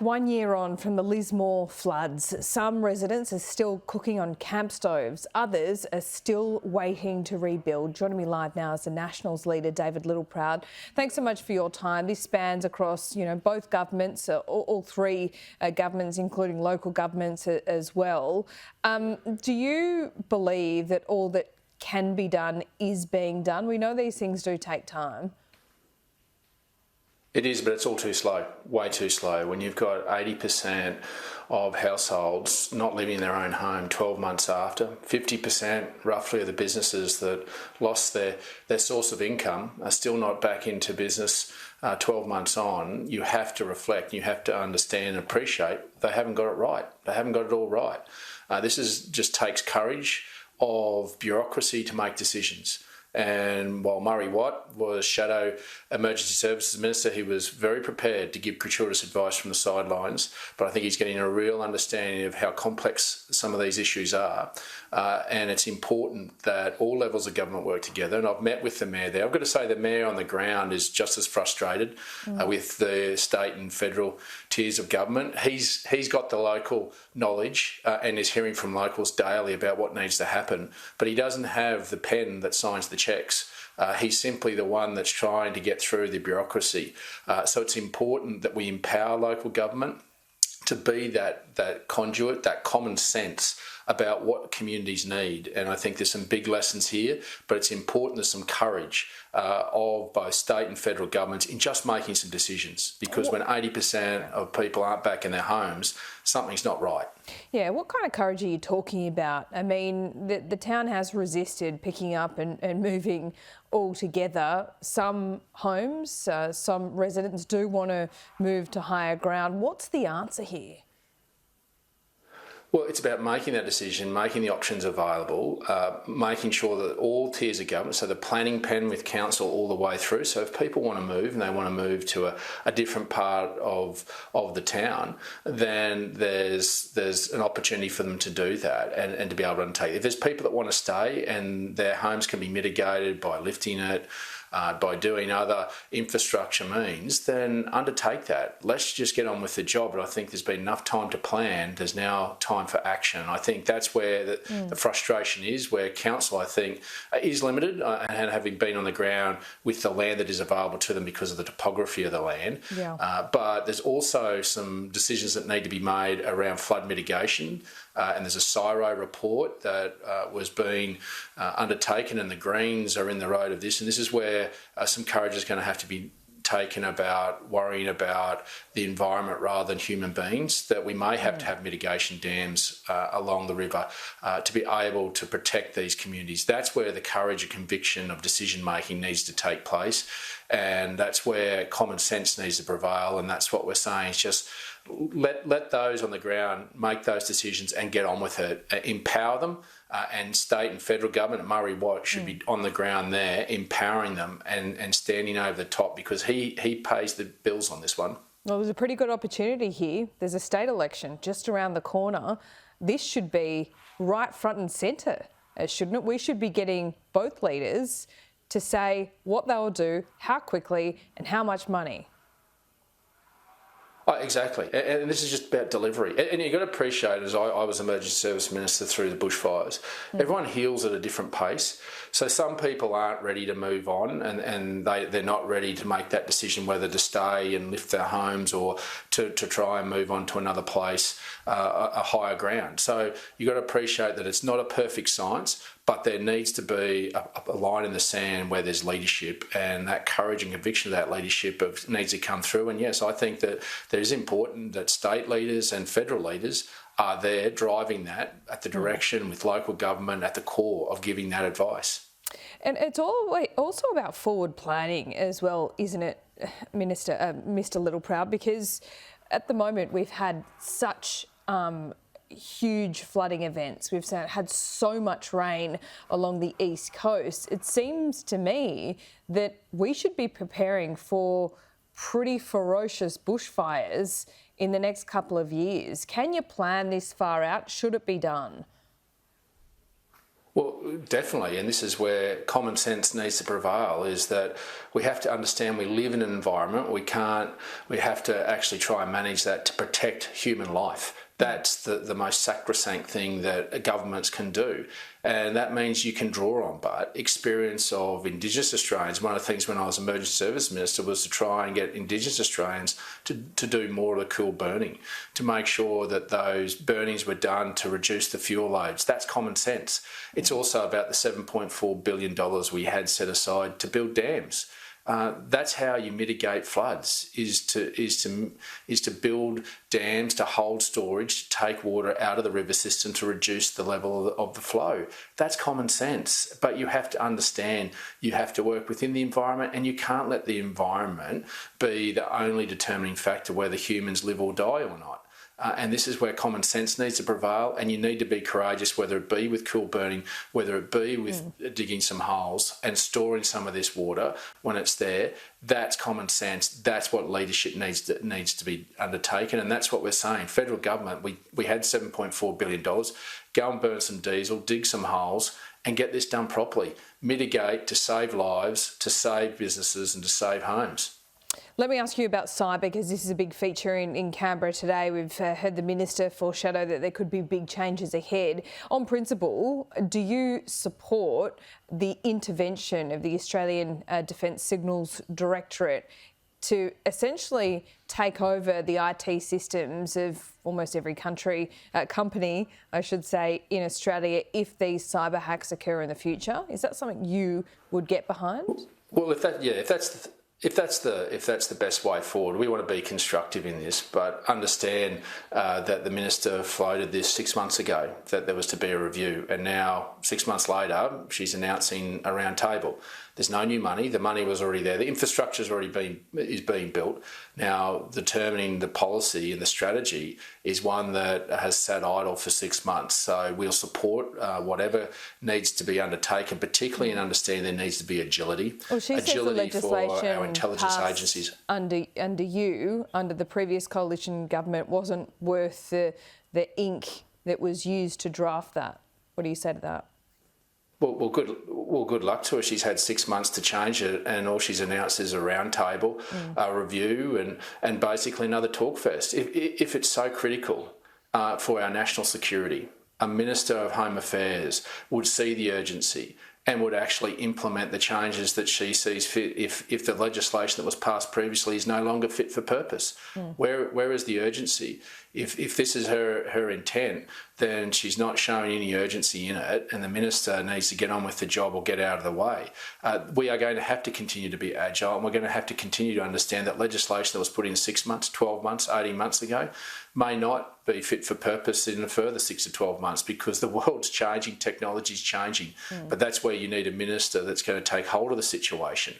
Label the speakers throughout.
Speaker 1: 1 year on from the Lismore floods, some residents are still cooking on camp stoves. Others are still waiting to rebuild. Joining me live now is the Nationals leader, David Littleproud. Thanks so much for your time. This spans across, both governments, all three governments, including local governments as well. Do you believe that all that can be done is being done? We know these things do take time.
Speaker 2: It is, but it's all too slow, way too slow. When you've got 80% of households not living in their own home 12 months after, 50% roughly of the businesses that lost their source of income are still not back into business 12 months on, you have to reflect, you have to understand and appreciate they haven't got it right. They haven't got it all right. This just takes courage of bureaucracy to make decisions. And while Murray Watt was Shadow Emergency Services Minister, he was very prepared to give gratuitous advice from the sidelines, but I think he's getting a real understanding of how complex some of these issues are. And it's important that all levels of government work together. And I've met with the Mayor there. I've got to say the Mayor on the ground is just as frustrated with the state and federal tiers of government. He's got the local knowledge and is hearing from locals daily about what needs to happen, but he doesn't have the pen that signs the checks. He's simply the one that's trying to get through the bureaucracy. So it's important that we empower local government to be that conduit, that common sense about what communities need. And I think there's some big lessons here, but it's important there's some courage of both state and federal governments in just making some decisions, because when 80% of people aren't back in their homes, something's not right.
Speaker 1: Yeah, what kind of courage are you talking about? I mean, the town has resisted picking up and moving altogether. Some homes, some residents do want to move to higher ground. What's the answer here?
Speaker 2: Well, it's about making that decision, making the options available, making sure that all tiers of government, so the planning pen with council all the way through. So if people want to move and they want to move to a different part of the town, then there's an opportunity for them to do that and to be able to undertake it. If there's people that want to stay and their homes can be mitigated by lifting it, by doing other infrastructure means, then undertake that. Let's just get on with the job. But I think there's been enough time to plan. There's now time for action. I think that's where the frustration is, where council, I think, is limited, and having been on the ground with the land that is available to them because of the topography of the land. Yeah. But there's also some decisions that need to be made around flood mitigation. And there's a CSIRO report that was being undertaken, and the Greens are in the road of this. And this is where some courage is going to have to be taken about worrying about the environment rather than human beings, that we may have to have mitigation dams along the river to be able to protect these communities. That's where the courage and conviction of decision making needs to take place, and that's where common sense needs to prevail. And that's what we're saying, is just let those on the ground make those decisions and get on with it. Empower them, and state and federal government, Murray Watt should be on the ground there, empowering them and standing over the top, because he pays the bills on this one.
Speaker 1: Well, there's a pretty good opportunity here. There's a state election just around the corner. This should be right front and centre, shouldn't it? We should be getting both leaders to say what they will do, how quickly and how much money.
Speaker 2: Oh, exactly. And this is just about delivery. And you've got to appreciate, as I was Emergency Service Minister through the bushfires, everyone heals at a different pace. So some people aren't ready to move on, and they're not ready to make that decision whether to stay and lift their homes or to try and move on to another place, a higher ground. So you've got to appreciate that it's not a perfect science, but there needs to be a line in the sand where there's leadership, and that courage and conviction of that leadership needs to come through. And yes, I think that it is important that state leaders and federal leaders are there driving that at the direction with local government at the core of giving that advice.
Speaker 1: And it's also about forward planning as well, isn't it, Mr. Littleproud? Because at the moment we've had such huge flooding events. We've had so much rain along the east coast. It seems to me that we should be preparing for pretty ferocious bushfires in the next couple of years. Can you plan this far out? Should it be done?
Speaker 2: Well, definitely, and this is where common sense needs to prevail, is that we have to understand we live in an environment, we have to actually try and manage that to protect human life. That's the most sacrosanct thing that governments can do. And that means you can draw on, but experience of Indigenous Australians. One of the things when I was Emergency Service Minister was to try and get Indigenous Australians to do more of the cool burning, to make sure that those burnings were done to reduce the fuel loads. That's common sense. It's also about the $7.4 billion we had set aside to build dams. That's how you mitigate floods, is to build dams to hold storage, to take water out of the river system to reduce the level of the flow. That's common sense, but you have to understand you have to work within the environment, and you can't let the environment be the only determining factor whether humans live or die or not. And this is where common sense needs to prevail, and you need to be courageous, whether it be with cool burning, whether it be with digging some holes and storing some of this water when it's there. That's common sense. That's what leadership needs to be undertaken, and that's what we're saying. Federal government, we had $7.4 billion. Go and burn some diesel, dig some holes, and get this done properly. Mitigate to save lives, to save businesses, and to save homes.
Speaker 1: Let me ask you about cyber, because this is a big feature in Canberra today. We've heard the Minister foreshadow that there could be big changes ahead. On principle, do you support the intervention of the Australian Defence Signals Directorate to essentially take over the IT systems of almost every company, I should say, in Australia if these cyber hacks occur in the future? Is that something you would get behind?
Speaker 2: Well, if that's the best way forward, we want to be constructive in this, but understand that the Minister floated this 6 months ago, that there was to be a review, and now 6 months later she's announcing a round table. There's no new money. The money was already there. The infrastructure is being built. Now, determining the policy and the strategy is one that has sat idle for 6 months. So we'll support whatever needs to be undertaken, particularly in understanding there needs to be agility.
Speaker 1: Well, she says the legislation
Speaker 2: for our intelligence agencies.
Speaker 1: Under the previous coalition government wasn't worth the ink that was used to draft that. What do you say to that?
Speaker 2: Well, good luck to her. She's had 6 months to change it, and all she's announced is a round table, a review, and basically another talk fest. If it's so critical for our national security, a Minister of Home Affairs would see the urgency and would actually implement the changes that she sees fit if the legislation that was passed previously is no longer fit for purpose. Where is the urgency? If this is her intent, then she's not showing any urgency in it, and the Minister needs to get on with the job or get out of the way. We are going to have to continue to be agile, and we're going to have to continue to understand that legislation that was put in 6 months, 12 months, 18 months ago may not be fit for purpose in a further 6 to 12 months, because the world's changing, technology's changing. But that's where you need a Minister that's going to take hold of the situation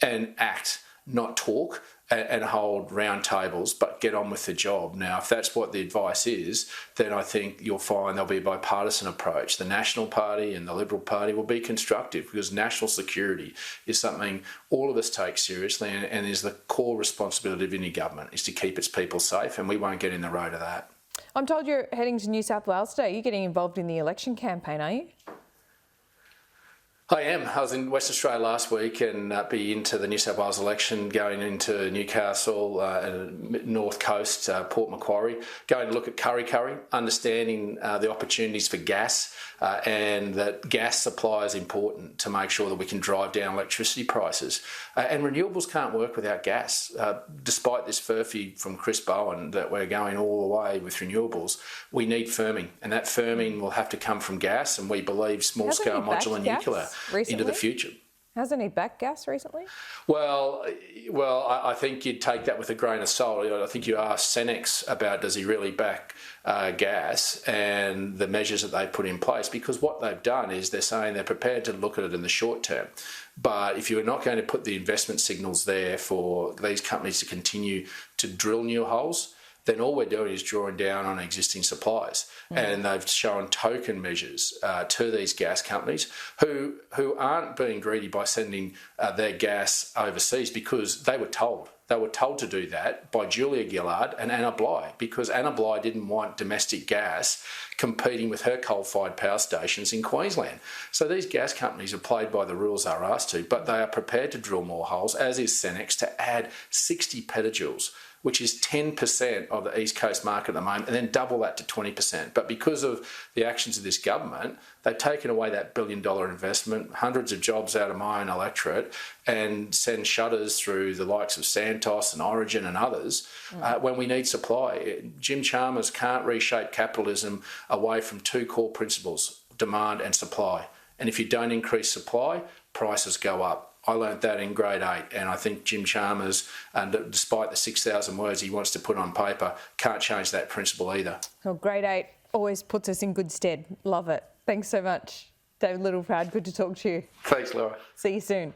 Speaker 2: and act, not talk and hold round tables, but get on with the job. Now, if that's what the advice is, then I think you'll find there'll be a bipartisan approach. The National Party and the Liberal Party will be constructive, because national security is something all of us take seriously, and is the core responsibility of any government, is to keep its people safe, and we won't get in the road of that.
Speaker 1: I'm told you're heading to New South Wales today. You're getting involved in the election campaign, are you?
Speaker 2: I am. I was in Western Australia last week and be into the New South Wales election, going into Newcastle, North Coast, Port Macquarie, going to look at Kurri Kurri, understanding the opportunities for gas, and that gas supply is important to make sure that we can drive down electricity prices. And renewables can't work without gas. Despite this furphy from Chris Bowen that we're going all the way with renewables, we need firming, and that firming will have to come from gas, and we believe small-scale modular nuclear into the future.
Speaker 1: Hasn't he backed gas recently?
Speaker 2: Well, I think you'd take that with a grain of salt. I think you asked Senex about does he really back gas and the measures that they put in place, because what they've done is they're saying they're prepared to look at it in the short term. But if you're not going to put the investment signals there for these companies to continue to drill new holes, then all we're doing is drawing down on existing supplies. And they've shown token measures to these gas companies who aren't being greedy by sending their gas overseas, because they were told They were told to do that by Julia Gillard and Anna Bligh, because Anna Bligh didn't want domestic gas competing with her coal-fired power stations in Queensland. So these gas companies are played by the rules they're asked to, but they are prepared to drill more holes, as is Cenex, to add 60 petajoules, which is 10% of the East Coast market at the moment, and then double that to 20%. But because of the actions of this government, they've taken away that billion-dollar investment, hundreds of jobs out of my own electorate, and send shutters through the likes of Santos and Origin and others when we need supply. Jim Chalmers can't reshape capitalism away from two core principles, demand and supply. And if you don't increase supply, prices go up. I learnt that in grade 8, and I think Jim Chalmers, despite the 6,000 words he wants to put on paper, can't change that principle either.
Speaker 1: Well, grade 8 always puts us in good stead. Love it. Thanks so much, David Littleproud. Good to talk to you.
Speaker 2: Thanks, Laura.
Speaker 1: See you soon.